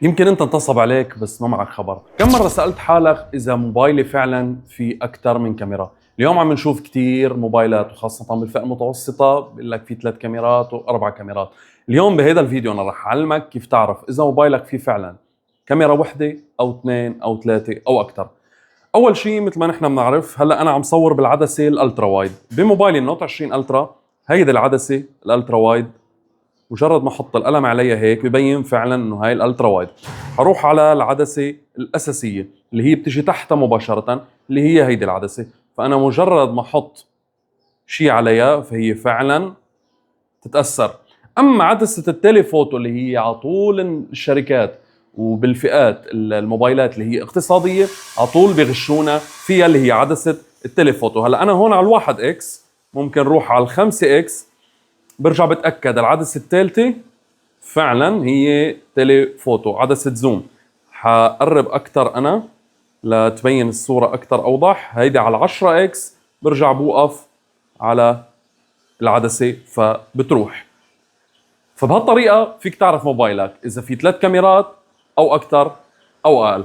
يمكن انت انتصب عليك بس ما معك خبر. كم مرة سألت حالك اذا موبايلي فعلا في اكثر من كاميرا؟ اليوم عم نشوف كثير موبايلات وخاصة بالفئة المتوسطة بيقول لك في 3 كاميرات و4 كاميرات. اليوم بهذا الفيديو انا رح اعلمك كيف تعرف اذا موبايلك فيه فعلا كاميرا وحدة او 2 او 3 او اكثر. اول شيء مثل ما نحن بنعرف، هلا انا عم صور بالعدسة الالترا وايد بموبايلي النوت 20 الترا. هيدي العدسة الالترا وايد، مجرد ما احط القلم عليها هيك ببين فعلا انه هاي الالترا وايد. حروح على العدسه الاساسيه اللي هي بتجي تحتها مباشره، اللي هي هيدي العدسه. فانا مجرد ما احط شيء عليها فهي فعلا تتاثر. اما عدسه التليفوتو اللي هي على طول الشركات وبالفئات الموبايلات اللي هي اقتصاديه على طول بيغشونا فيها، اللي هي عدسه التليفوتو. هلا انا هون على الواحد اكس، ممكن نروح على الخمسة اكس، برجع بتاكد العدسه الثالثه فعلا هي تيليفوتو عدسة زوم. حقرب اكثر انا لتبين الصورة اكثر اوضح. هيدي على 10 اكس، برجع بوقف على العدسة فبتروح. فبهالطريقة فيك تعرف موبايلك اذا في 3 كاميرات او اكثر او اقل.